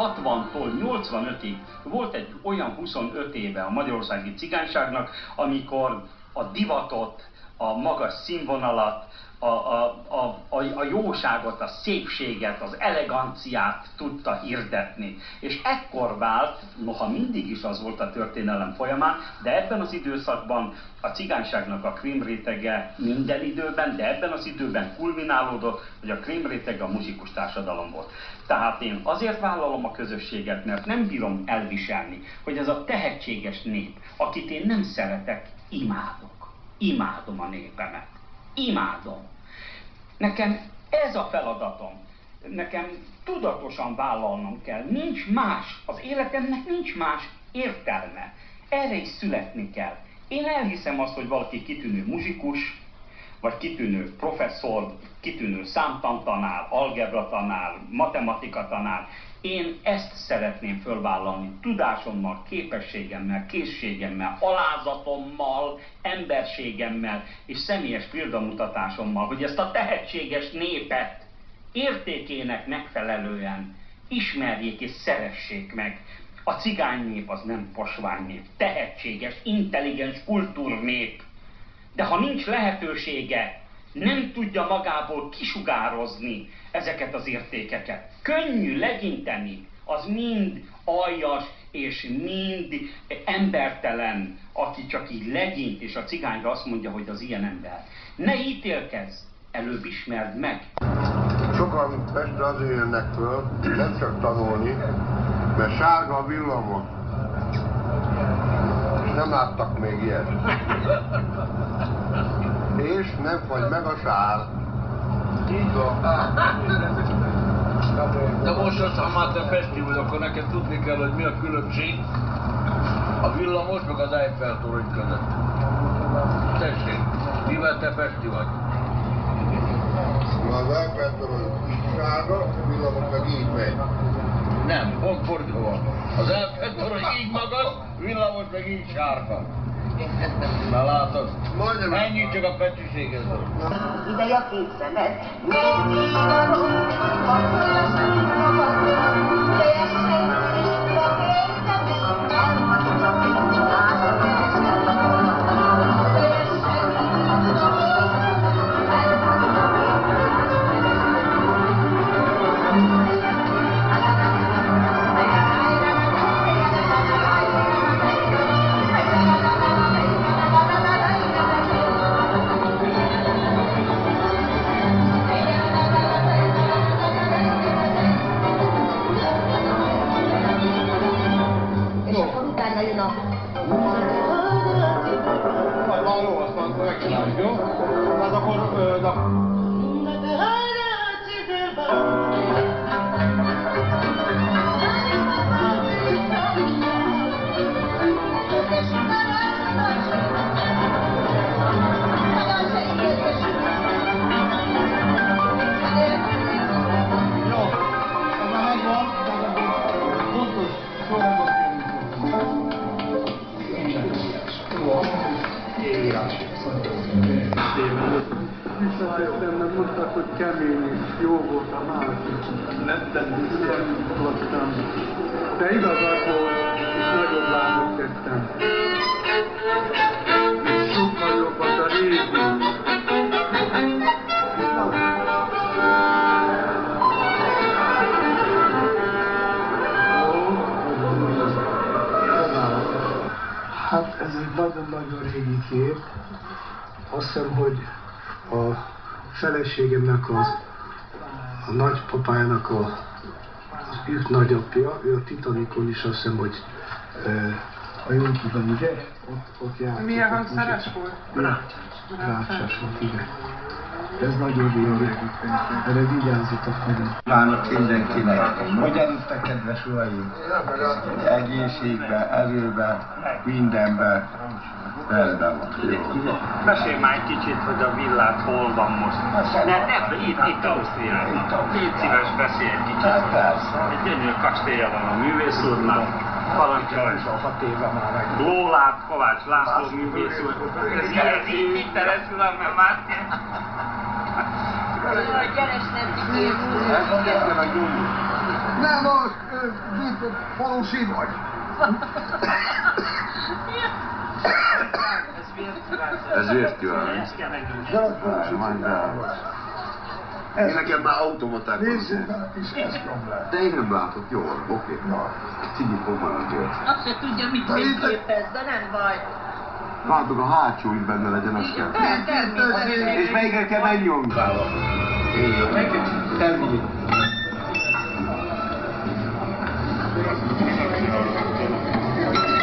60-tól 85-ig volt egy olyan 25 éve a magyarországi cigányságnak, amikor a divatot, a magas színvonalat, a jóságot, a szépséget, az eleganciát tudta hirdetni. És ekkor vált, noha mindig is az volt a történelem folyamán, de ebben az időszakban a cigányságnak a krémrétege minden időben, de ebben az időben kulminálódott, hogy a krémrétege a muzsikus társadalom volt. Tehát én azért vállalom a közösséget, mert nem bírom elviselni, hogy ez a tehetséges nép, akit én nem szeretek, imádok. Imádom a népemet. Imádom. Nekem ez a feladatom. Nekem tudatosan vállalnom kell. Nincs más. Az életemnek nincs más értelme. Erre is születni kell. Én elhiszem azt, hogy valaki kitűnő muzsikus, vagy kitűnő professzor, kitűnő számtantanár, algebratanár, matematika-tanár. Én ezt szeretném fölvállalni tudásommal, képességemmel, készségemmel, alázatommal, emberségemmel és személyes példamutatásommal, hogy ezt a tehetséges népet értékének megfelelően ismerjék és szeressék meg. A cigánynép az nem posványnép, tehetséges, intelligens kultúrnép. De ha nincs lehetősége, nem tudja magából kisugározni ezeket az értékeket. Könnyű legyinteni, az mind aljas és mind embertelen, aki csak így legyint, és a cigányra azt mondja, hogy az ilyen ember. Ne ítélkezz, előbb ismerd meg. Sokan Pestre azért jönnek föl, nem csak tanulni, mert sárga a villamos. És nem láttak még ilyet. És nem fagy meg a sár. Így van. De most azt, ha már te festi vagy, akkor neked tudni kell, hogy mi a különbség a villamos meg az Eiffel-torony között. Tessék, mivel te festi vagy? Az Eiffel-torony így sárga, a villamos meg így megy. Nem, pont fordítva. Az Eiffel-torony így magas, villamos meg így sárga. Na látod? Ennyi csak a festőségedről. Ideje a két szemed. Visszajöttem, mondtak, hogy kemény és jó volt a másik. Nem tettem. De igazából is nagyobb lányok tettem. És sokkal jobb az a régi. Hát ez egy nagyon-nagyon régi kép. Azt hiszem, hogy a feleségemnek a nagypapájának az ők nagyapja, ő a Titanicon is azt hiszem, hogy ha jól tudom, ugye? Ott játszott. Milyen hangszeres volt? Ráccsás volt, igen. Ez nagyon régi, erre vigyázzatok nagyon. Kívánok mindenkinek! Hogyan te kedves uraim? Egészségben, erőben, mindenben rendben van. Jó. Mesélj már egy kicsit, hogy a villát hol van most. Itt Ausztriában. Légy szíves, beszélj egy kicsit. Hát persze. Egy gyönyörű kastélya van a művész úrnak. Parancsolj. 6 éve már meg. Lólát, Kovács László művész úr. Ez így interesz, uram, mert már... Elmondják el a gyógyul. Nem, falusi vagy. Ez vértűvel. Én nekem már automatákon. De én nem látok jól, oké. Cigi fog maradni. Azt se tudja, mit fényképez, de nem baj. Látok, a hátsó is benne legyen, azt kell. Természetesen. És melyikre kell megnyomni? Termini.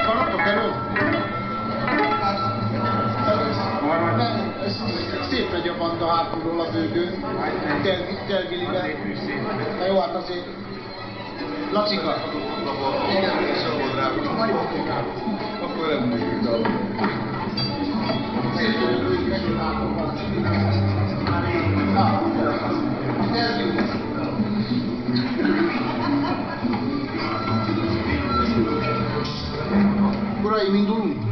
Maradtok elő? Szép megy a banda hátulról a bőgőn, Delgiliben. Na jó, hát azért... Lacika! Igen, még szólod rá. Akkor nem megyünk dalba. Uraim, indulunk?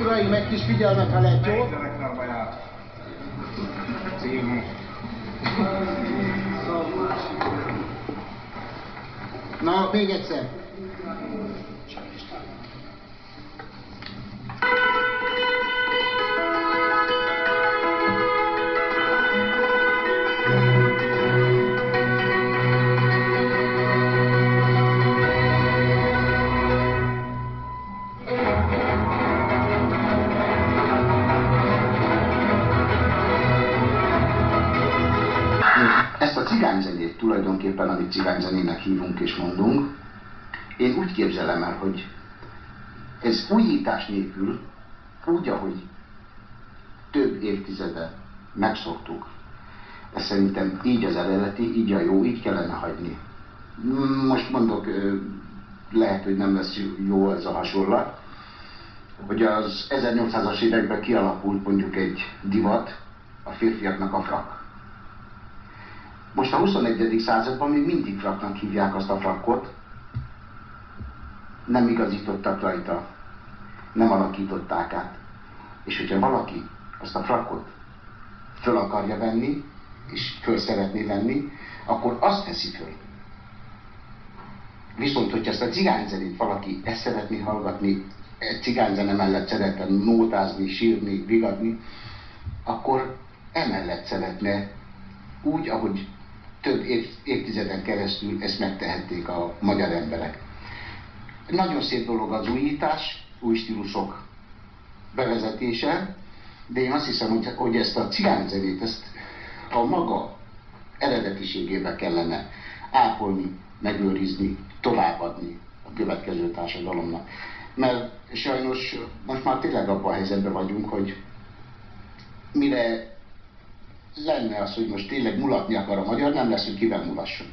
Uraim, egy kis figyelmet, ha lehet, jó? Na, még egyszer. Ezt a cigányzenét tulajdonképpen, amit cigányzenének hívunk és mondunk, én úgy képzelem el, hogy ez újítás nélkül, úgy, ahogy több évtizede megszoktuk. Ez szerintem így az eredeti, így a jó, így kellene hagyni. Most mondok, lehet, hogy nem lesz jó ez a hasonlat, hogy az 1800-as években kialakult mondjuk egy divat, a férfiaknak a frak. Most a 21. században még mindig fraknak hívják azt a frakkot, nem igazítottak rajta, nem alakították át. És hogyha valaki azt a frakkot föl akarja venni, és föl szeretné venni, akkor azt veszi föl. Viszont, hogyha ezt a cigányzenét valaki ezt szeretné hallgatni, egy cigányzene mellett szeretne nótázni, sírni, vigadni, akkor emellett szeretne úgy, ahogy több évtizeden keresztül ezt megtehették a magyar emberek. Nagyon szép dolog az újítás, új stílusok bevezetése, de én azt hiszem, hogy ezt a cigányzenét, ezt a maga eredetiségébe kellene ápolni, megőrizni, továbbadni a következő társadalomnak. Mert sajnos most már tényleg abban a helyzetben vagyunk, hogy mire lenne az, hogy most tényleg mulatni akar a magyar, nem lesz, hogy kivel mulasson.